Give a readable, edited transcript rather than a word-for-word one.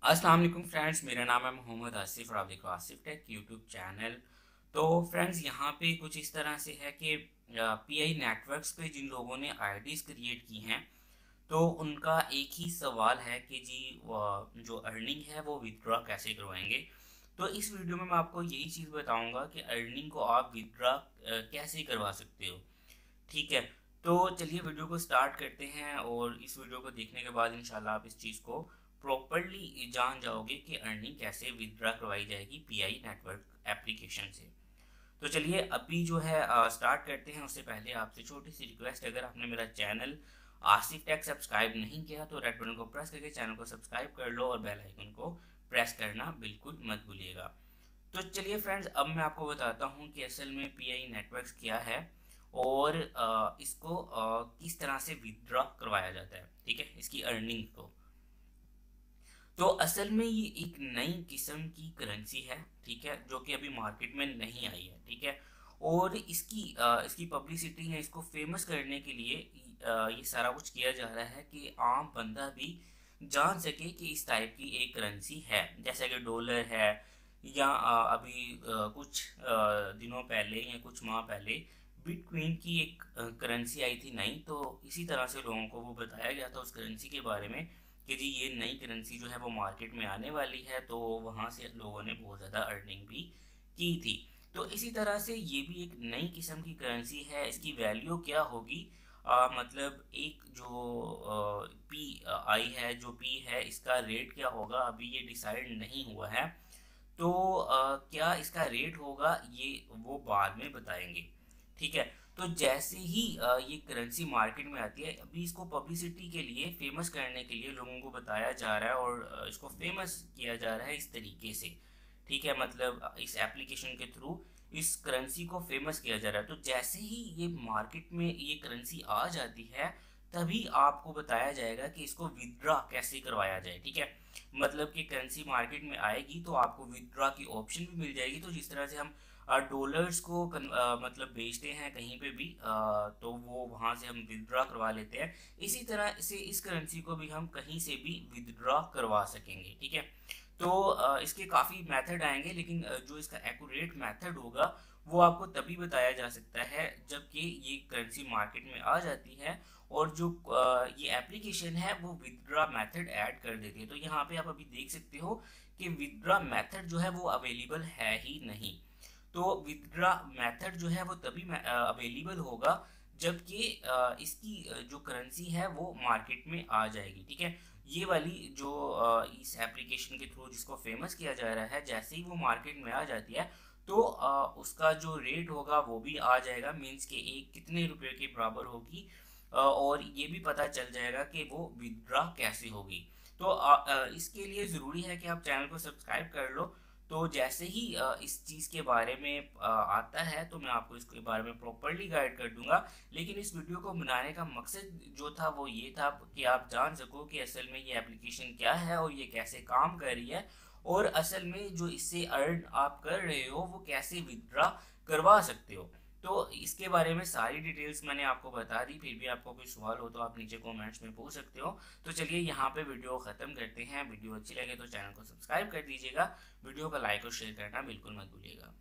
अस्सलाम वालेकुम फ्रेंड्स, मेरा नाम है मोहम्मद आसिफ और आप देख रहे हो आसिफ टेक यूट्यूब चैनल। तो फ्रेंड्स, यहाँ पे कुछ इस तरह से है कि पीआई नेटवर्क्स पे जिन लोगों ने आईडीज़ क्रिएट की हैं, तो उनका एक ही सवाल है कि जी जो अर्निंग है वो विदड्रॉ कैसे करवाएंगे। तो इस वीडियो में मैं आपको यही चीज़ बताऊंगा कि अर्निंग को आप विदड्रॉ कैसे करवा सकते हो। ठीक है, तो चलिए वीडियो को स्टार्ट करते हैं और इस वीडियो को देखने के बाद इंशाल्लाह आप इस चीज़ को प्रॉपरली जान जाओगे कि अर्निंग कैसे विदड्रा करवाई जाएगी पीआई नेटवर्क एप्लीकेशन से। तो चलिए अभी जो है स्टार्ट करते हैं। उससे पहले आपसे छोटी सी रिक्वेस्ट, अगर आपने मेरा चैनल आसिफ टेक सब्सक्राइब नहीं किया तो रेड बटन को प्रेस करके चैनल को सब्सक्राइब कर लो और बेल आइकन को प्रेस करना बिल्कुल मत भूलिएगा। तो चलिए फ्रेंड्स, अब मैं आपको बताता हूँ कि असल में पीआई नेटवर्क्स क्या है और इसको किस तरह से विदड्रॉ करवाया जाता है। ठीक है, इसकी अर्निंग को। तो असल में ये एक नई किस्म की करेंसी है, ठीक है, जो कि अभी मार्केट में नहीं आई है। ठीक है, और इसकी पब्लिसिटी है, इसको फेमस करने के लिए ये सारा कुछ किया जा रहा है कि आम बंदा भी जान सके कि इस टाइप की एक करेंसी है, जैसे कि डॉलर है या अभी कुछ दिनों पहले या कुछ माह पहले बिटकॉइन की एक करेंसी आई थी नई। तो इसी तरह से लोगों को वो बताया गया था उस करेंसी के बारे में कि जी ये नई करेंसी जो है वो मार्केट में आने वाली है। तो वहाँ से लोगों ने बहुत ज़्यादा अर्निंग भी की थी। तो इसी तरह से ये भी एक नई किस्म की करेंसी है। इसकी वैल्यू क्या होगी, मतलब एक जो पी आई है, जो पी है, इसका रेट क्या होगा अभी ये डिसाइड नहीं हुआ है। तो क्या इसका रेट होगा ये वो बाद में बताएंगे। ठीक है, तो जैसे ही ये करेंसी मार्केट में आती है, अभी इसको पब्लिसिटी के लिए, फेमस करने के लिए लोगों को बताया जा रहा है और इसको फेमस किया जा रहा है इस तरीके से। ठीक है, मतलब इस एप्लीकेशन के थ्रू इस करेंसी को फेमस किया जा रहा है। तो जैसे ही ये मार्केट में ये करेंसी आ जाती है, तभी आपको बताया जाएगा कि इसको विदड्रॉ कैसे करवाया जाए। ठीक है, मतलब कि करेंसी मार्केट में आएगी तो आपको विदड्रॉ की ऑप्शन भी मिल जाएगी। तो जिस तरह से हम डॉलर्स को मतलब बेचते हैं कहीं पे भी, तो वो वहाँ से हम विदड्रॉ करवा लेते हैं। इसी तरह से इस करेंसी को भी हम कहीं से भी विदड्रॉ करवा सकेंगे। ठीक है, तो इसके काफ़ी मेथड आएंगे, लेकिन जो इसका एक्यूरेट मेथड होगा वो आपको तभी बताया जा सकता है जबकि ये करेंसी मार्केट में आ जाती है और जो ये एप्लीकेशन है वो विदड्रॉ मेथड ऐड कर देती है। तो यहाँ पे आप अभी देख सकते हो कि विदड्रॉ मेथड जो है वो अवेलेबल है ही नहीं। तो विदड्रॉ मेथड जो है वो तभी अवेलेबल होगा जबकि इसकी जो करेंसी है वो मार्केट में आ जाएगी। ठीक है, ये वाली जो इस एप्लीकेशन के थ्रू जिसको फेमस किया जा रहा है, जैसे ही वो मार्केट में आ जाती है तो उसका जो रेट होगा वो भी आ जाएगा, मीन्स के एक कितने रुपए के बराबर होगी, और ये भी पता चल जाएगा कि वो विदड्रॉ कैसे होगी। तो इसके लिए ज़रूरी है कि आप चैनल को सब्सक्राइब कर लो। तो जैसे ही इस चीज़ के बारे में आता है तो मैं आपको इसके बारे में प्रॉपरली गाइड कर दूंगा। लेकिन इस वीडियो को बनाने का मकसद जो था वो ये था कि आप जान सको कि असल में ये एप्लीकेशन क्या है और ये कैसे काम कर रही है, और असल में जो इससे अर्न आप कर रहे हो वो कैसे विदड्रॉ करवा सकते हो। तो इसके बारे में सारी डिटेल्स मैंने आपको बता दी। फिर भी आपको कोई सवाल हो तो आप नीचे कमेंट्स में पूछ सकते हो। तो चलिए यहाँ पे वीडियो ख़त्म करते हैं। वीडियो अच्छी लगे तो चैनल को सब्सक्राइब कर दीजिएगा। वीडियो को लाइक और शेयर करना बिल्कुल मत भूलिएगा।